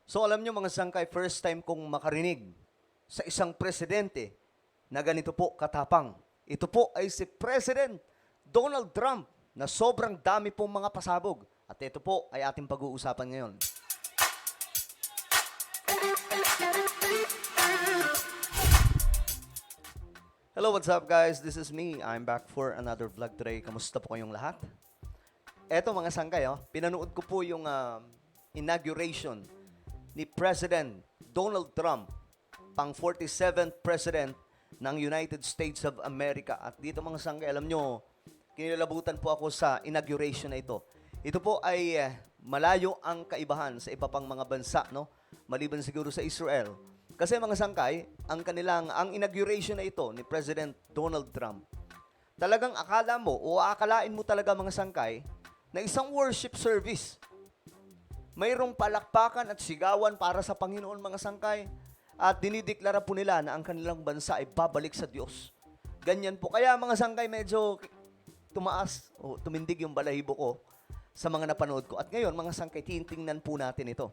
So alam nyo mga sangkay, first time kong makarinig sa isang presidente na ganito po katapang. Ito po ay si President Donald Trump na sobrang dami pong mga pasabog. At ito po ay ating pag-uusapan ngayon. Hello, what's up guys? This is me. I'm back for another vlog today. Kamusta po kayong lahat? Eto mga sangkay, pinanood ko po yung inauguration ni President Donald Trump, pang 47th President ng United States of America. At dito mga sangkay, alam nyo, kinilabutan po ako sa inauguration na ito. Ito po ay malayo ang kaibahan sa iba pang mga bansa, no? Maliban siguro sa Israel. Kasi mga sangkay, ang inauguration na ito ni President Donald Trump, talagang akala mo o aakalain mo talaga mga sangkay na isang worship service. Mayroong palakpakan at sigawan para sa Panginoon mga sangkay at dinideklara po nila na ang kanilang bansa ay babalik sa Diyos. Ganyan po. Kaya mga sangkay medyo tumaas o tumindig yung balahibo ko sa mga napanood ko. At ngayon mga sangkay, titingnan po natin ito.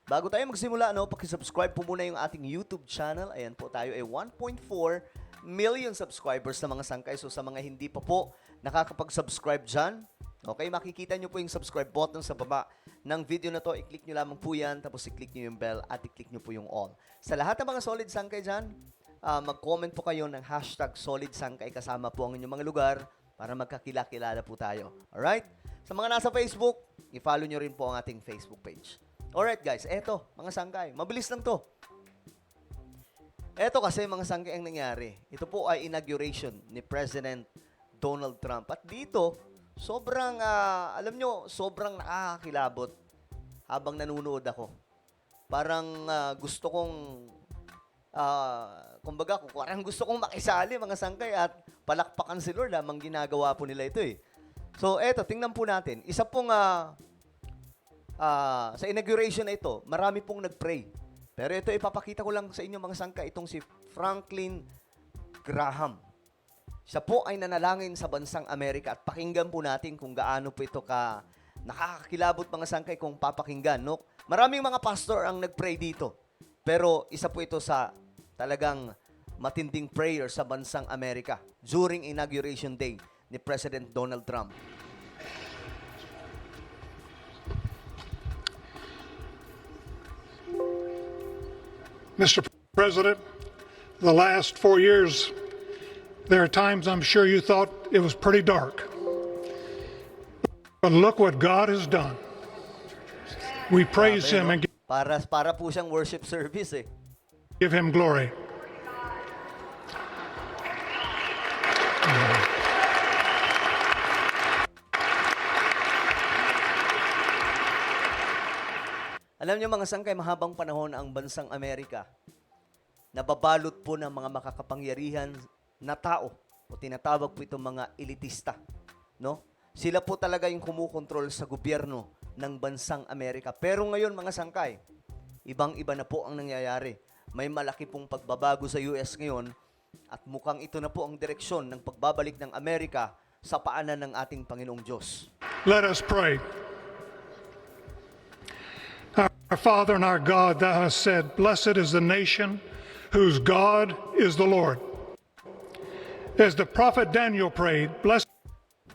Bago tayo magsimula, pakisubscribe po muna yung ating YouTube channel. Ayan po, tayo ay 1.4 million subscribers na mga sangkay. So sa mga hindi pa po nakakapag-subscribe dyan, okay, makikita nyo po yung subscribe button sa baba ng video na to. I-click nyo lamang po yan, tapos i-click nyo yung bell at i-click nyo po yung all. Sa lahat ng mga solid sangkay dyan, mag-comment po kayo ng hashtag solid sangkay kasama po ang inyong mga lugar para magkakilala po tayo. Alright? Sa mga nasa Facebook, i-follow nyo rin po ang ating Facebook page. Alright guys, eto, mga sangkay, mabilis lang to. Eto kasi mga sangkay ang nangyari. Ito po ay inauguration ni President Donald Trump. At dito, sobrang, alam nyo, sobrang nakakakilabot habang nanonood ako. Parang gusto kong, kumbaga, parang gusto kong makisali mga sangkay at palakpakan si Lord habang ginagawa po nila ito eh. So eto, tingnan po natin. Isa pong, sa inauguration na ito, marami pong nag-pray. Pero ito, ipapakita ko lang sa inyo mga sangkay, itong si Franklin Graham. Siya po ay nanalangin sa bansang Amerika at pakinggan po natin kung gaano po ito ka nakakakilabot mga sangkay kung papakinggan. No? Maraming mga pastor ang nag-pray dito. Pero isa po ito sa talagang matinding prayer sa bansang Amerika during inauguration day ni President Donald Trump. Mr. President, the last 4 years, there are times I'm sure you thought it was pretty dark. But look what God has done. We praise Him and Para po siyang worship service eh. give Him glory. Alam niyo mga sangkay, mahabang panahon ang bansang Amerika nababalot po ng mga makakapangyarihan na tao o tinatawag po itong mga elitista. No? Sila po talaga yung kumukontrol sa gobyerno ng bansang Amerika. Pero ngayon mga sangkay, ibang-iba na po ang nangyayari. May malaki pong pagbabago sa US ngayon at mukhang ito na po ang direksyon ng pagbabalik ng Amerika sa paanan ng ating Panginoong Diyos. Let us pray. Our Father and our God, Thou hast said, blessed is the nation whose God is the Lord. As the prophet Daniel prayed, blessed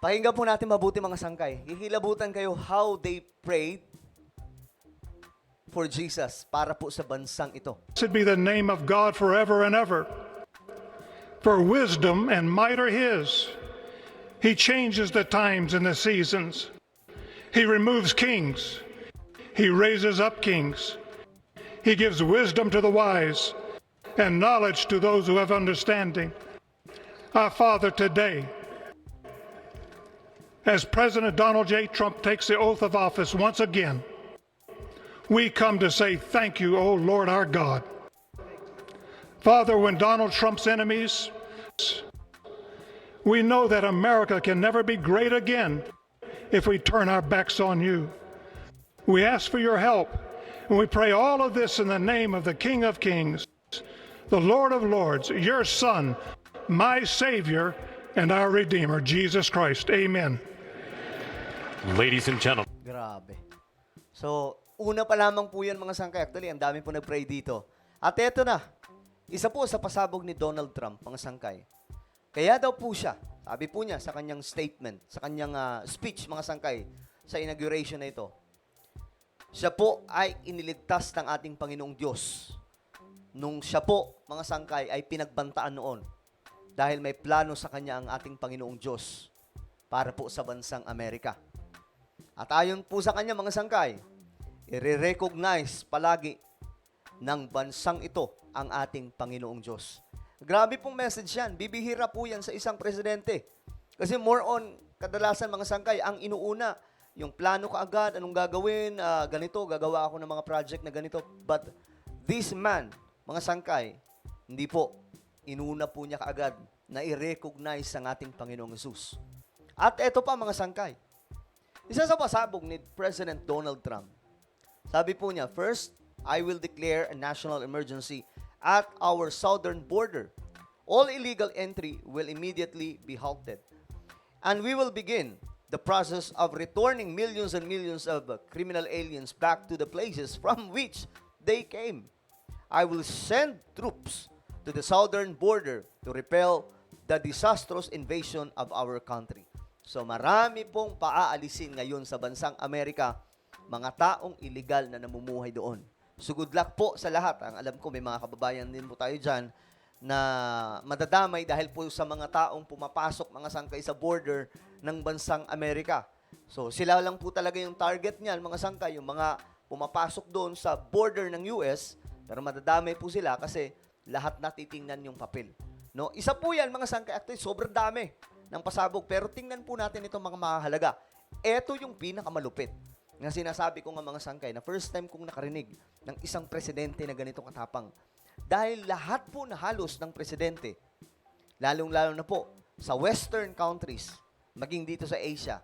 Pakinggan po natin mabuti mga sangkay. Hihilabutan kayo how they prayed for Jesus para po sa bansang ito. be the name of God forever and ever. For wisdom and might are His. He changes the times and the seasons. He removes kings. He raises up kings. He gives wisdom to the wise and knowledge to those who have understanding. Our Father, today, as President Donald J. Trump takes the oath of office once again, we come to say thank you, O Lord our God. Father, when Donald Trump's enemies, we know that America can never be great again if we turn our backs on you. We ask for your help, and we pray all of this in the name of the King of Kings, the Lord of Lords, your Son, my Savior, and our Redeemer, Jesus Christ. Amen. Ladies and gentlemen. Grabe. So, una pa lamang po yan mga sangkay. Actually, ang dami po nag-pray dito. At eto na, isa po sa pasabog ni Donald Trump, mga sangkay. Kaya daw po siya, sabi po niya sa kanyang statement, sa kanyang speech, mga sangkay, sa inauguration na ito, siya po ay iniligtas ng ating Panginoong Diyos. Nung siya po, mga sangkay, ay pinagbantaan noon. Dahil may plano sa kanya ang ating Panginoong Diyos para po sa bansang Amerika. At ayon po sa kanya, mga sangkay, i-recognize palagi ng bansang ito ang ating Panginoong Diyos. Grabe pong message yan. Bibihira po yan sa isang presidente. Kasi more on, kadalasan mga sangkay, ang inuuna, yung plano kaagad, anong gagawin, ganito, gagawa ako ng mga project na ganito. But this man, mga sangkay, hindi po, inuna po niya kaagad na i-recognize ang ating Panginoong Yesus. At eto pa mga sangkay, isa sa pasabog ni President Donald Trump, sabi po niya, first, I will declare a national emergency at our southern border. All illegal entry will immediately be halted. And we will begin the process of returning millions and millions of criminal aliens back to the places from which they came. I will send troops to the southern border to repel the disastrous invasion of our country. So marami pong paaalisin ngayon sa bansang Amerika, mga taong illegal na namumuhay doon. So good luck po sa lahat. Ang alam ko may mga kababayan din po tayo dyan na madadamay dahil po sa mga taong pumapasok mga sangkay sa border ng bansang Amerika. So sila lang po talaga yung target niyan, mga sangkay, yung mga pumapasok doon sa border ng US, pero madadamay po sila kasi lahat natitingnan yung papel. No? Isa po yan, mga sangkay, actually sobrang dami ng pasabog, pero tingnan po natin itong mga mahalaga. Ito yung pinakamalupit. Nga sinasabi ko nga mga sangkay na first time kong nakarinig ng isang presidente na ganito katapang. Dahil lahat po na halos ng presidente, lalong-lalo na po sa western countries, maging dito sa Asia,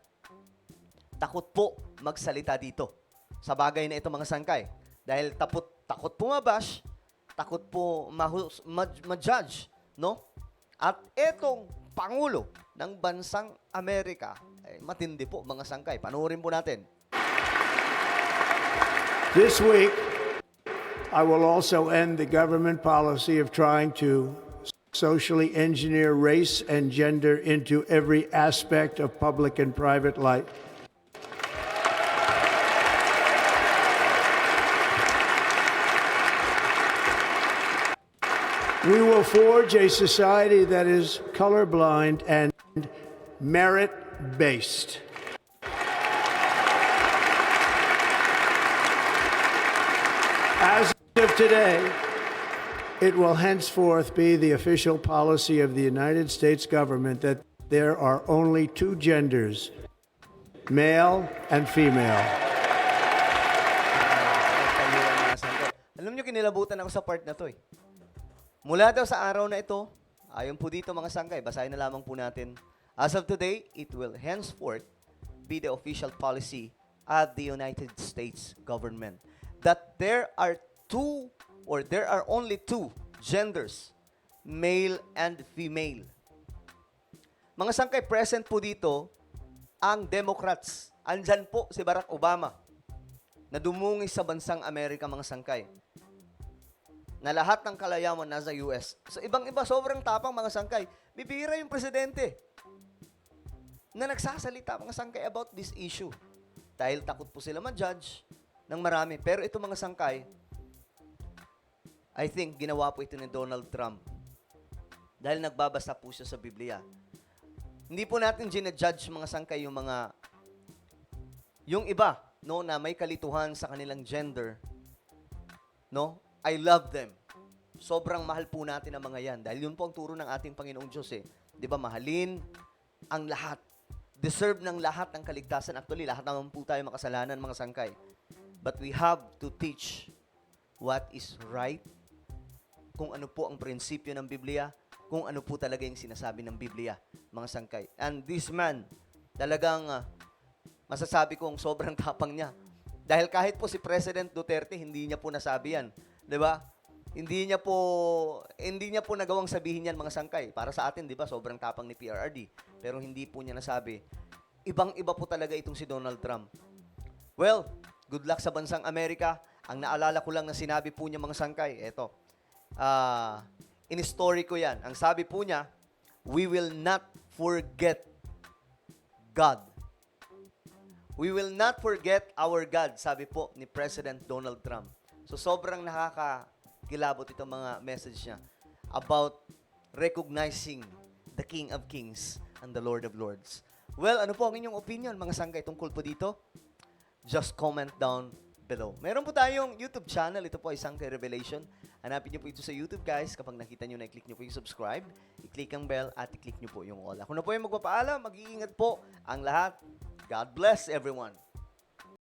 takot po magsalita dito sa bagay na ito mga sangkay. Dahil takot po mabash, takot po ma-judge, no? At etong Pangulo ng bansang Amerika, matindi po mga sangkay. Panoorin po natin. This week, I will also end the government policy of trying to socially engineer race and gender into every aspect of public and private life. We will forge a society that is colorblind and merit-based. As of today, it will henceforth be the official policy of the United States government that there are only two genders, male and female. Alam nyo, kinilabutan ako sa part na to eh. Mula daw sa araw na ito, ayon po dito mga sangkay, basahin na lamang po natin. As of today, it will henceforth be the official policy of the United States government that there are only two genders, male and female. Mga sangkay, present po dito ang Democrats. Andyan po si Barack Obama na dumungis sa bansang Amerika, mga sangkay. Na lahat ng kalayaman nasa US. So ibang-iba, sobrang tapang mga sangkay. Bibira yung presidente na nagsasalita mga sangkay about this issue. Dahil takot po sila ma-judge ng marami. Pero ito mga sangkay, I think ginawa po ito ni Donald Trump. Dahil nagbabasa po siya sa Biblia. Hindi po natin ginajudge mga sangkay yung iba, no, na may kalituhan sa kanilang gender. No? I love them. Sobrang mahal po natin ang mga yan. Dahil yun po ang turo ng ating Panginoong Diyos eh. Di ba, mahalin ang lahat. Deserve ng lahat ng kaligtasan. Actually, lahat naman po tayo makasalanan, mga sangkay. But we have to teach what is right, kung ano po ang prinsipyo ng Biblia, kung ano po talaga yung sinasabi ng Biblia, mga sangkay. And this man, talagang masasabi kong sobrang tapang niya. Dahil kahit po si President Duterte, hindi niya po nasabi yan. 'Di ba? Hindi niya po nagawang sabihin yan, mga sangkay. Para sa atin, 'di ba, sobrang tapang ni PRRD. Pero hindi po niya nasabi. Ibang-iba po talaga itong si Donald Trump. Well, Good luck sa bansang Amerika. Ang naalala ko lang na sinabi po niya mga sangkay, eto. In-story ko yan. Ang sabi po niya, we will not forget God. We will not forget our God, sabi po ni President Donald Trump. So sobrang nakakakilabot itong mga message niya about recognizing the King of Kings and the Lord of Lords. Well, ano po ang inyong opinion, mga sangkay, tungkol po dito? Just comment down below. Meron po tayong YouTube channel. Ito po ay Sangkay Revelation. Hanapin niyo po ito sa YouTube, guys. Kapag nakita niyo na, i-click niyo po yung subscribe, i-click ang bell, at i-click niyo po yung all. Ako na po yung magpapaalam. Mag-iingat po ang lahat. God bless everyone.